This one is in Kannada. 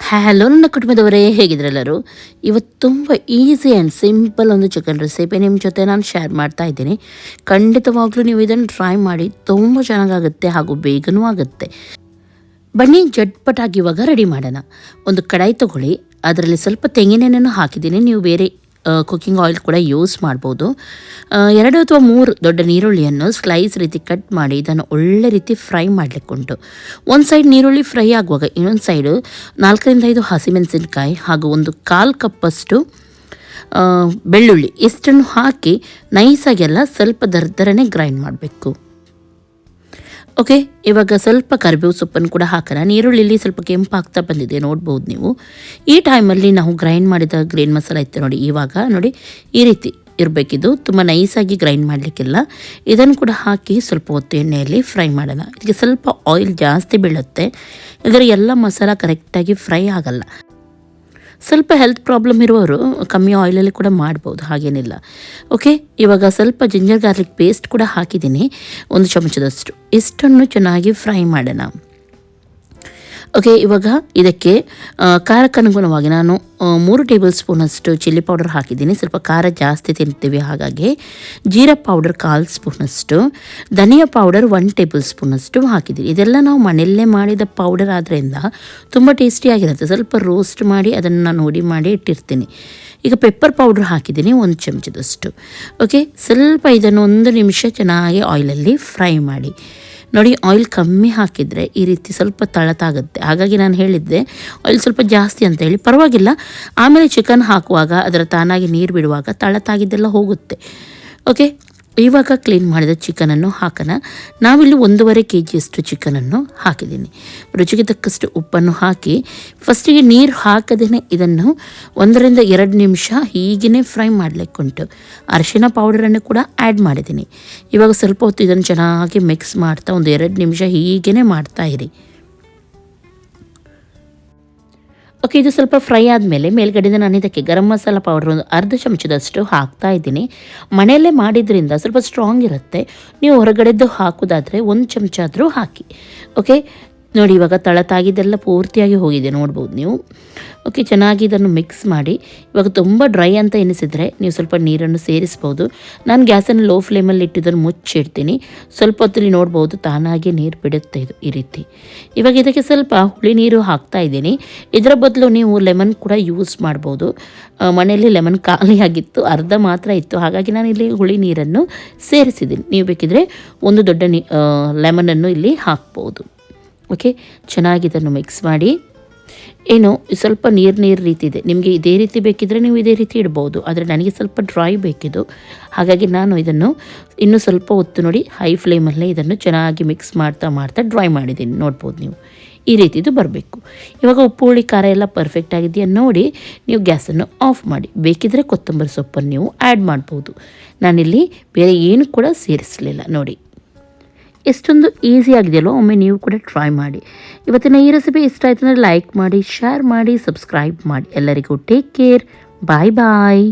ಹಲೋ ನನ್ನ ಕುಟುಂಬದವರೇ, ಹೇಗಿದ್ರೆಲ್ಲರೂ? ಇವತ್ತು ತುಂಬ ಈಸಿ ಆ್ಯಂಡ್ ಸಿಂಪಲ್ ಒಂದು ಚಿಕನ್ ರೆಸಿಪಿ ನಿಮ್ಮ ಜೊತೆ ನಾನು ಶೇರ್ ಮಾಡ್ತಾ ಇದ್ದೀನಿ. ಖಂಡಿತವಾಗ್ಲೂ ನೀವು ಇದನ್ನು ಟ್ರೈ ಮಾಡಿ, ತುಂಬ ಚೆನ್ನಾಗಾಗುತ್ತೆ ಹಾಗೂ ಬೇಗನೂ ಆಗುತ್ತೆ. ಬನ್ನಿ ಜಟ್ಪಟಾಗಿ ಇವಾಗ ರೆಡಿ ಮಾಡೋಣ. ಒಂದು ಕಡಾಯಿ ತೊಗೊಳ್ಳಿ, ಅದರಲ್ಲಿ ಸ್ವಲ್ಪ ತೆಂಗಿನೆಣ್ಣೆಯನ್ನು ಹಾಕಿದ್ದೀನಿ. ನೀವು ಬೇರೆ ಕುಕ್ಕಿಂಗ್ ಆಯಿಲ್ ಕೂಡ ಯೂಸ್ ಮಾಡ್ಬೋದು. 2 ಅಥವಾ 3 ದೊಡ್ಡ ನೀರುಳ್ಳಿಯನ್ನು ಸ್ಲೈಸ್ ರೀತಿ ಕಟ್ ಮಾಡಿ ಇದನ್ನು ಒಳ್ಳೆ ರೀತಿ ಫ್ರೈ ಮಾಡಲಿಕ್ಕುಂಟು. ಒಂದು ಸೈಡ್ ನೀರುಳ್ಳಿ ಫ್ರೈ ಆಗುವಾಗ ಇನ್ನೊಂದು ಸೈಡು 4 ರಿಂದ 5 ಹಸಿಮೆಣಸಿನಕಾಯಿ ಹಾಗೂ 1/4 ಕಪ್ಪಷ್ಟು ಬೆಳ್ಳುಳ್ಳಿ ಇಷ್ಟನ್ನು ಹಾಕಿ ನೈಸಾಗೆಲ್ಲ ಸ್ವಲ್ಪ ದರ್ದರನೆ ಗ್ರೈಂಡ್ ಮಾಡಬೇಕು. ಓಕೆ, ಇವಾಗ ಸ್ವಲ್ಪ ಕರಿಬೇವು ಸೊಪ್ಪನ್ನು ಕೂಡ ಹಾಕೋಣ. ನೀರುಳ್ಳಿಲಿ ಸ್ವಲ್ಪ ಕೆಂಪಾಗ್ತಾ ಬಂದಿದೆ, ನೋಡ್ಬೋದು ನೀವು. ಈ ಟೈಮಲ್ಲಿ ನಾವು ಗ್ರೈಂಡ್ ಮಾಡಿದ ಗ್ರೀನ್ ಮಸಾಲ ಇತ್ತು ನೋಡಿ, ಇವಾಗ ನೋಡಿ ಈ ರೀತಿ ಇರಬೇಕಿದು. ತುಂಬ ನೈಸಾಗಿ ಗ್ರೈಂಡ್ ಮಾಡಲಿಕ್ಕಿಲ್ಲ. ಇದನ್ನು ಕೂಡ ಹಾಕಿ ಸ್ವಲ್ಪ ಹೊತ್ತು ಎಣ್ಣೆಯಲ್ಲಿ ಫ್ರೈ ಮಾಡೋಣ. ಇದಕ್ಕೆ ಸ್ವಲ್ಪ ಆಯಿಲ್ ಜಾಸ್ತಿ ಬೀಳುತ್ತೆ, ಇದರ ಎಲ್ಲ ಮಸಾಲ ಕರೆಕ್ಟಾಗಿ ಫ್ರೈ ಆಗಲ್ಲ. ಸ್ವಲ್ಪ ಹೆಲ್ತ್ ಪ್ರಾಬ್ಲಮ್ ಇರುವವರು ಕಮ್ಮಿ ಆಯಿಲಲ್ಲಿ ಕೂಡ ಮಾಡ್ಬೋದು, ಹಾಗೇನಿಲ್ಲ. ಓಕೆ, ಇವಾಗ ಸ್ವಲ್ಪ ಜಿಂಜರ್ ಗಾರ್ಲಿಕ್ ಪೇಸ್ಟ್ ಕೂಡ ಹಾಕಿದ್ದೀನಿ, 1 ಚಮಚದಷ್ಟು. ಇಷ್ಟನ್ನು ಚೆನ್ನಾಗಿ ಫ್ರೈ ಮಾಡೋಣ. ಓಕೆ, ಇವಾಗ ಇದಕ್ಕೆ ಖಾರಕ್ಕನುಗುಣವಾಗಿ ನಾನು 3 ಟೇಬಲ್ ಸ್ಪೂನಷ್ಟು ಚಿಲ್ಲಿ ಪೌಡರ್ ಹಾಕಿದ್ದೀನಿ. ಸ್ವಲ್ಪ ಖಾರ ಜಾಸ್ತಿ ತಿಂತೀವಿ, ಹಾಗಾಗಿ ಜೀರಾ ಪೌಡರ್ 1/4 ಸ್ಪೂನಷ್ಟು, ಧನಿಯಾ ಪೌಡರ್ 1 ಟೇಬಲ್ ಸ್ಪೂನಷ್ಟು ಹಾಕಿದ್ದೀನಿ. ಇದೆಲ್ಲ ನಾವು ಮನೆಯಲ್ಲೇ ಮಾಡಿದ ಪೌಡರ್ ಆದ್ದರಿಂದ ತುಂಬ ಟೇಸ್ಟಿಯಾಗಿರುತ್ತೆ. ಸ್ವಲ್ಪ ರೋಸ್ಟ್ ಮಾಡಿ ಅದನ್ನು ನಾನು ಹುಡಿ ಮಾಡಿ ಇಟ್ಟಿರ್ತೀನಿ. ಈಗ ಪೆಪ್ಪರ್ ಪೌಡ್ರ್ ಹಾಕಿದ್ದೀನಿ 1 ಚಮಚದಷ್ಟು. ಓಕೆ, ಸ್ವಲ್ಪ ಇದನ್ನು 1 ನಿಮಿಷ ಚೆನ್ನಾಗಿ ಆಯಿಲಲ್ಲಿ ಫ್ರೈ ಮಾಡಿ. ನೋಡಿ, ಆಯಿಲ್ ಕಮ್ಮಿ ಹಾಕಿದರೆ ಈ ರೀತಿ ಸ್ವಲ್ಪ ತಳತಾಗುತ್ತೆ, ಹಾಗಾಗಿ ನಾನು ಹೇಳಿದ್ದೆ ಆಯಿಲ್ ಸ್ವಲ್ಪ ಜಾಸ್ತಿ ಅಂತ ಹೇಳಿ. ಪರವಾಗಿಲ್ಲ, ಆಮೇಲೆ ಚಿಕನ್ ಹಾಕುವಾಗ ಅದರ ತಾನಾಗಿ ನೀರು ಬಿಡುವಾಗ ತಳತಾಗಿದ್ದೆಲ್ಲ ಹೋಗುತ್ತೆ. ಓಕೆ, ಇವಾಗ ಕ್ಲೀನ್ ಮಾಡಿದ ಚಿಕನನ್ನು ಹಾಕೋಣ. ನಾವಿಲ್ಲಿ 1.5 kgಯಷ್ಟು ಚಿಕನನ್ನು ಹಾಕಿದ್ದೀನಿ. ರುಚಿಗೆ ತಕ್ಕಷ್ಟು ಉಪ್ಪನ್ನು ಹಾಕಿ ಫಸ್ಟಿಗೆ ನೀರು ಹಾಕದೇ ಇದನ್ನು 1 ರಿಂದ 2 ನಿಮಿಷ ಹೀಗೇ ಫ್ರೈ ಮಾಡಲಿಕ್ಕುಂಟು. ಅರಿಶಿನ ಪೌಡರನ್ನು ಕೂಡ ಆ್ಯಡ್ ಮಾಡಿದ್ದೀನಿ. ಇವಾಗ ಸ್ವಲ್ಪ ಹೊತ್ತು ಇದನ್ನು ಚೆನ್ನಾಗಿ ಮಿಕ್ಸ್ ಮಾಡ್ತಾ 1-2 ನಿಮಿಷ ಹೀಗೇ ಮಾಡ್ತಾಯಿರಿ. ಓಕೆ, ಇದು ಸ್ವಲ್ಪ ಫ್ರೈ ಆದಮೇಲೆ ಮೇಲ್ಗಡೆಯಿಂದ ನಾನು ಇದಕ್ಕೆ ಗರಂ ಮಸಾಲ ಪೌಡರ್ 1/2 ಚಮಚದಷ್ಟು ಹಾಕ್ತಾ ಇದ್ದೀನಿ. ಮನೆಯಲ್ಲೇ ಮಾಡಿದ್ರಿಂದ ಸ್ವಲ್ಪ ಸ್ಟ್ರಾಂಗ್ ಇರುತ್ತೆ. ನೀವು ಹೊರಗಡೆದ್ದು ಹಾಕೋದಾದರೆ 1 ಚಮಚ ಆದರೂ ಹಾಕಿ. ಓಕೆ, ನೋಡಿ ಇವಾಗ ತಳತಾಗಿದ್ದೆಲ್ಲ ಪೂರ್ತಿಯಾಗಿ ಹೋಗಿದೆ, ನೋಡ್ಬೋದು ನೀವು. ಓಕೆ, ಚೆನ್ನಾಗಿ ಇದನ್ನು ಮಿಕ್ಸ್ ಮಾಡಿ. ಇವಾಗ ತುಂಬ ಡ್ರೈ ಅಂತ ಎನಿಸಿದರೆ ನೀವು ಸ್ವಲ್ಪ ನೀರನ್ನು ಸೇರಿಸ್ಬೋದು. ನಾನು ಗ್ಯಾಸನ್ನು ಲೋ ಫ್ಲೇಮಲ್ಲಿ ಇಟ್ಟಿದ್ದನ್ನು ಮುಚ್ಚಿಡ್ತೀನಿ. ಸ್ವಲ್ಪ ಹೊತ್ತಲ್ಲಿ ನೋಡ್ಬೋದು ತಾನಾಗಿ ನೀರು ಬಿಡುತ್ತೆ ಇದು ಈ ರೀತಿ. ಇವಾಗ ಇದಕ್ಕೆ ಸ್ವಲ್ಪ ಹುಳಿ ನೀರು ಹಾಕ್ತಾ ಇದ್ದೀನಿ. ಇದರ ಬದಲು ನೀವು ಲೆಮನ್ ಕೂಡ ಯೂಸ್ ಮಾಡ್ಬೋದು. ಮನೆಯಲ್ಲಿ ಲೆಮನ್ ಖಾಲಿಯಾಗಿತ್ತು, ಅರ್ಧ ಮಾತ್ರ ಇತ್ತು, ಹಾಗಾಗಿ ನಾನು ಇಲ್ಲಿ ಹುಳಿ ನೀರನ್ನು ಸೇರಿಸಿದ್ದೀನಿ. ನೀವು ಬೇಕಿದ್ರೆ 1 ದೊಡ್ಡ ಲೆಮನನ್ನು ಇಲ್ಲಿ ಹಾಕ್ಬೋದು. ಓಕೆ, ಚೆನ್ನಾಗಿ ಇದನ್ನು ಮಿಕ್ಸ್ ಮಾಡಿ. ಏನು ಸ್ವಲ್ಪ ನೀರು ರೀತಿ ಇದೆ, ನಿಮಗೆ ಇದೇ ರೀತಿ ಬೇಕಿದ್ದರೆ ನೀವು ಇದೇ ರೀತಿ ಇಡ್ಬೋದು, ಆದರೆ ನನಗೆ ಸ್ವಲ್ಪ ಡ್ರೈ ಬೇಕಿದ್ದು, ಹಾಗಾಗಿ ನಾನು ಇದನ್ನು ಇನ್ನೂ ಸ್ವಲ್ಪ ಹೊತ್ತು ನೋಡಿ ಹೈ ಫ್ಲೇಮಲ್ಲೇ ಇದನ್ನು ಚೆನ್ನಾಗಿ ಮಿಕ್ಸ್ ಮಾಡ್ತಾ ಡ್ರೈ ಮಾಡಿದ್ದೀನಿ. ನೋಡ್ಬೋದು ನೀವು, ಈ ರೀತಿದು ಬರಬೇಕು. ಇವಾಗ ಉಪ್ಪು ಹುಳಿ ಖಾರ ಎಲ್ಲ ಪರ್ಫೆಕ್ಟ್ ಆಗಿದೆಯಾ ನೋಡಿ, ನೀವು ಗ್ಯಾಸನ್ನು ಆಫ್ ಮಾಡಿ. ಬೇಕಿದ್ದರೆ ಕೊತ್ತಂಬರಿ ಸೊಪ್ಪನ್ನು ನೀವು ಆ್ಯಡ್ ಮಾಡ್ಬೋದು. ನಾನಿಲ್ಲಿ ಬೇರೆ ಏನು ಕೂಡ ಸೇರಿಸಲಿಲ್ಲ. ನೋಡಿ ಎಷ್ಟೊಂದು ಈಸಿ ಆಗಿದೆಯಲ್ಲೋ, ಒಮ್ಮೆ ನೀವು ಕೂಡ ಟ್ರೈ ಮಾಡಿ. ಇವತ್ತಿನ ಈ ರೆಸಿಪಿ ಇಷ್ಟ ಆಯ್ತು ಅಂದರೆ ಲೈಕ್ ಮಾಡಿ, ಶೇರ್ ಮಾಡಿ, ಸಬ್ಸ್ಕ್ರೈಬ್ ಮಾಡಿ. ಎಲ್ಲರಿಗೂ ಟೇಕ್ ಕೇರ್, ಬಾಯ್ ಬಾಯ್.